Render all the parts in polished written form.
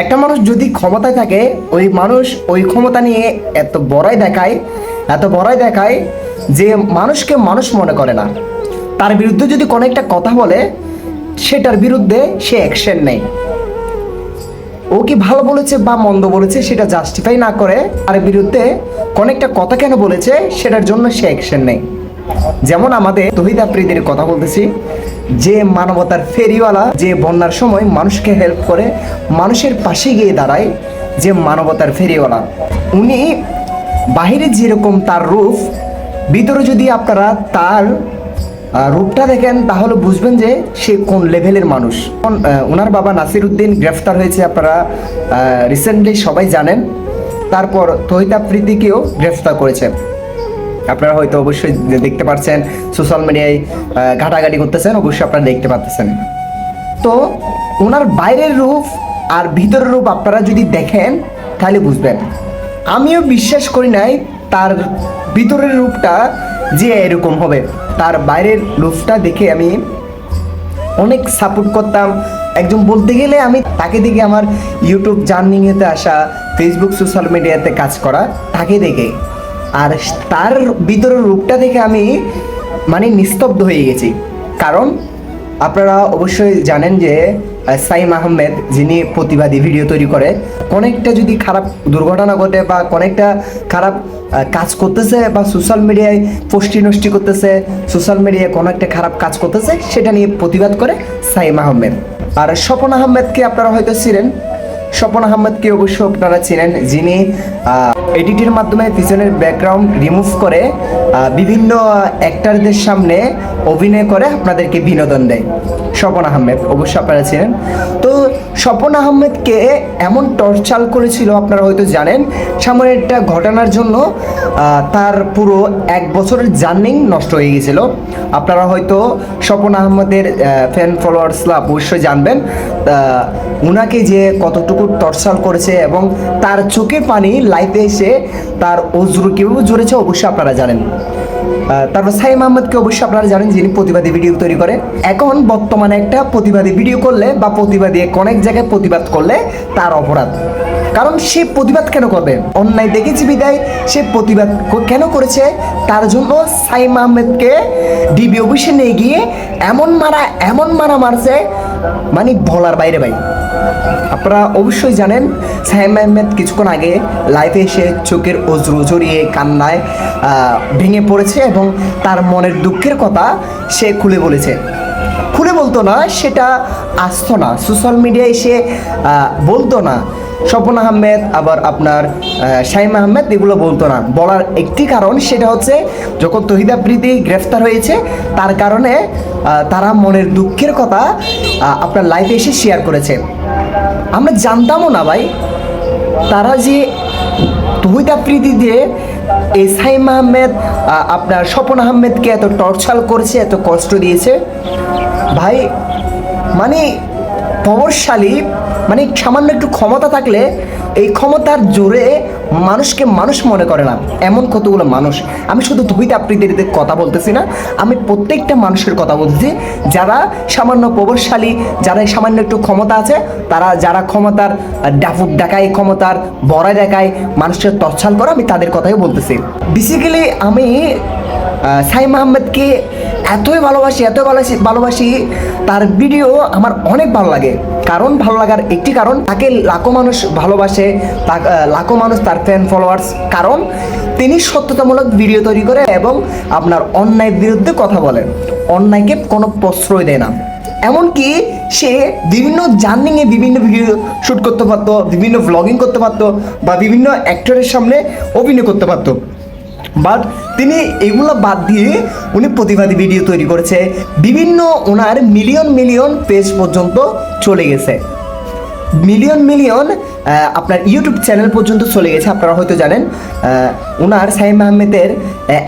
একটা মানুষ যদি ক্ষমতায় থাকে, ওই মানুষ ওই ক্ষমতা নিয়ে এত বড়াই দেখায় যে মানুষকে মানুষ মনে করে না। তার বিরুদ্ধে যদি কোনো একটা কথা বলে, সেটার বিরুদ্ধে সে অ্যাকশন নেয়। ও কি ভালো বলেছে বা মন্দ বলেছে সেটা জাস্টিফাই না করে তার বিরুদ্ধে কোনো একটা কথা কেন বলেছে সেটার জন্য সে অ্যাকশন নেয়। যেমন আমাদের তহিদ আফ্রিদির কথা বলতেছি, যে মানবতার ফেরিওয়ালা, যে বন্যার সময় মানুষকে হেল্প করে, মানুষের পাশে গিয়ে দাঁড়ায়, যে মানবতার ফেরিওয়ালা। উনি বাহিরে যেরকম তার রূপ, ভিতরে যদি আপনারা তার রূপটা দেখেন তাহলে বুঝবেন যে সে কোন লেভেলের মানুষ। ওনার বাবা নাসির উদ্দিন গ্রেফতার হয়েছে, আপনারা রিসেন্টলি সবাই জানেন। তারপর তহিদ আফ্রিদিকেও গ্রেফতার করেছে, আপনারা হয়তো অবশ্যই দেখতে পাচ্ছেন, সোশ্যাল মিডিয়ায় ঘাটাঘাটি করতেছেন, অবশ্যই আপনারা দেখতে পাচ্ছেন। তো ওনার বাইরের রূপ আর ভিতরের রূপ আপনারা যদি দেখেন তাহলে বুঝবেন। আমিও বিশ্বাস করি নাই তার ভিতরের রূপটা যে এরকম হবে। তার বাইরের রূপটা দেখে আমি অনেক সাপোর্ট করতাম। একজন বলতে গেলে আমি তাকে দেখে আমার ইউটিউব জার্নিংয়েতে আসা, ফেসবুক সোশ্যাল মিডিয়াতে কাজ করা, তাকে দেখে আর তার ভিতরের রূপটা দেখে আমি মানে নিস্তব্ধ হয়ে গেছি। কারণ আপনারা অবশ্যই জানেন যে সাইম আহমেদ, যিনি প্রতিবাদী ভিডিও তৈরি করে, অনেকটা যদি খারাপ দুর্ঘটনা ঘটে বা অনেকটা খারাপ কাজ করতেছে বা সোশ্যাল মিডিয়ায় নষ্টি করতেছে, সোশ্যাল মিডিয়ায় কোনো একটা খারাপ কাজ করতেছে, সেটা নিয়ে প্রতিবাদ করে সাইম আহমেদ। আর স্বপন আহমেদকে আপনারা হয়তো চিনেন, স্বপন আহমেদকে অবশ্য আপনারা চিনেন, যিনি এডিটের মাধ্যমে পিছনের ব্যাকগ্রাউন্ড রিমুভ করে বিভিন্ন অ্যাক্টরদের সামনে অভিনয় করে আপনাদেরকে বিনোদন দেয়। স্বপন আহমেদ অবশ্য আপনারা চিনেন। তো স্বপন আহমেদকে এমন টর্চার করেছিল, আপনারা হয়তো জানেন, সামনে একটা ঘটনার জন্য তার পুরো 1 বছরের জার্নি নষ্ট হয়ে গেছিল। আপনারা হয়তো স্বপন আহমেদের ফ্যান ফলোয়ার্সরা অবশ্যই জানবেন উনাকে যে কতটুকু টর্চার করেছে এবং তার চোখের পানি লাইফে এসে তার অশ্রু কীভাবে ঝরেছে অবশ্যই আপনারা জানেন। তারপর সাইম আহমেদকে অবশ্যই আপনারা জানেন, যিনি প্রতিবাদী ভিডিও তৈরি করে। এখন বর্তমানে একটা প্রতিবাদী ভিডিও করলে বা প্রতিবাদী অনেক জায়গায় প্রতিবাদ করলে তার অপরাধ। কারণ সে প্রতিবাদ কেন করবে? অন্যায় দেখেছি বিদায় সে প্রতিবাদ কেন করেছে? তার জন্য সাইম আহমেদকে ডিবি অফিসে নিয়ে গিয়ে এমন মারা মারছে, মানে বলার বাইরে ভাই। আপনারা অবশ্যই জানেন সাইম আহমেদ কিছুক্ষণ আগে লাইভে এসে চোখের অশ্রু জড়িয়ে কান্নায় ভেঙে পড়েছে এবং তার মনের দুঃখের কথা সে খুলে বলেছে। খুলে বলতো না, সেটা আসতো না, সোশ্যাল মিডিয়ায় সে বলতো না। স্বপন আহমেদ আবার আপনার সাইম আহমেদ এগুলো বলতো না। বলার একটি কারণ, সেটা হচ্ছে যখন তহিদ আফ্রিদি গ্রেফতার হয়েছে তার কারণে তারা মনের দুঃখের কথা আপনার লাইভে এসে শেয়ার করেছে। আমরা জানতামও না ভাই তারা যে তহিদ আফ্রিদি দিয়ে এই সাইম আহমেদ আপনার স্বপন আহমেদকে এত টর্চার করেছে, এত কষ্ট দিয়েছে ভাই। মানে প্রভাবশালী, মানে সামান্য একটু ক্ষমতা থাকলে এই ক্ষমতার জোরে মানুষকে মানুষ মনে করে না, এমন কতগুলো মানুষ। আমি শুধু তহিদ আফ্রিদির কথা বলতেছি না, আমি প্রত্যেকটা মানুষের কথা বলতেছি যারা সামান্য প্রভাবশালী, যারা সামান্য একটু ক্ষমতা আছে, তারা যারা ক্ষমতার ডাফুক দেখায়, ক্ষমতার বড়াই দেখায়, মানুষের তৎসাল করে, আমি তাদের কথাই বলতেছি। বেসিক্যালি আমি সাইম আহমেদকে এতই ভালোবাসি, তার ভিডিও আমার অনেক ভালো লাগে। কারণ ভালো লাগার একটি কারণ, তাকে লাখো মানুষ ভালোবাসে, লাখো মানুষ তার ফ্যান ফলোয়ার্স, কারণ তিনি সত্যতামূলক ভিডিও তৈরি করে এবং আপনার অন্যায়ের বিরুদ্ধে কথা বলে, অন্যায়কে কোনো প্রশ্রয় দেয় না। এমনকি সে বিভিন্ন জার্নিংয়ে বিভিন্ন ভিডিও শ্যুট করতে পারতো, বিভিন্ন ভ্লগিং করতে পারতো বা বিভিন্ন অ্যাক্টরের সামনে অভিনয় করতে পারতো, বাট তিনি এগুলো বাদ দিয়ে উনি প্রতিবাদী ভিডিও তৈরি করেছে। বিভিন্ন ওনার মিলিয়ন পেজ পর্যন্ত চলে গেছে, মিলিয়ন আপনার ইউটিউব চ্যানেল পর্যন্ত চলে গেছে। আপনারা হয়তো জানেন ওনার সাইম আহমেদের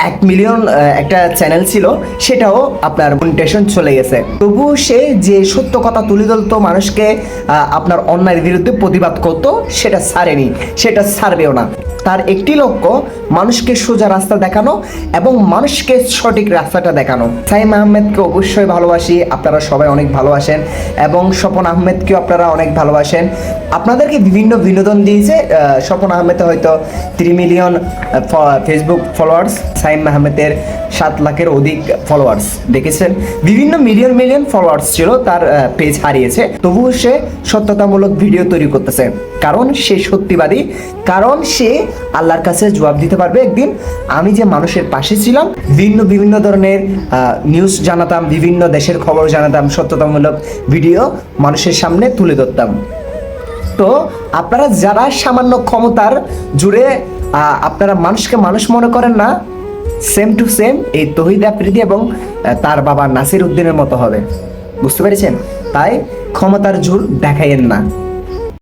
1 মিলিয়ন একটা চ্যানেল ছিল, সেটাও আপনার মনিটাইজেশন চলে গেছে। তবুও সে যে সত্য কথা তুলে ধরতো, মানুষকে আপনার অন্যায়ের বিরুদ্ধে প্রতিবাদ করতো, সেটা ছাড়েনি, সেটা ছাড়বেও না। তার একটি লক্ষ্য মানুষকে সোজা রাস্তা দেখানো এবং মানুষকে সঠিক রাস্তাটা দেখানো। সাইম আহমেদকে অবশ্যই ভালোবাসি, আপনারা সবাই অনেক ভালোবাসেন এবং স্বপন আহমেদকেও আপনারা অনেক ভালোবাসেন। আপনাদেরকে বিভিন্ন বিনোদন দিয়েছে। স্বপন আহমেদ হয়তো 3 মিলিয়ন ফেসবুক ফলোয়ার্স, সাইম আহমেদের 7 লাখের অধিক ফলোয়ার্স দেখেছেন। বিভিন্ন মিলিয়ন ফলোয়ার্স ছিল, তার পেজ হারিয়েছে, তবুও সে সত্যতামূলক ভিডিও তৈরি করতেছে, কারণ সে সত্যিবাদী, কারণ সে আল্লাহর কাছে জবাব দিতে পারবে একদিন। আমি যে মানুষের পাশে ছিলাম, বিভিন্ন ধরনের নিউজ জানাতাম, বিভিন্ন দেশের খবর জানাতাম, সত্যতামূলক ভিডিও মানুষের সামনে তুলে ধরতাম। তো আপনারা যারা সামান্য ক্ষমতার জুড়ে আপনারা মানুষকে মানুষ মনে করেন না, সেম টু সেম এই তহিদ আফ্রিদি এবং তার বাবা নাসির উদ্দিনের মতো হবে। বুঝতে পেরেছেন? তাই ক্ষমতার জোর দেখাইয়েন না।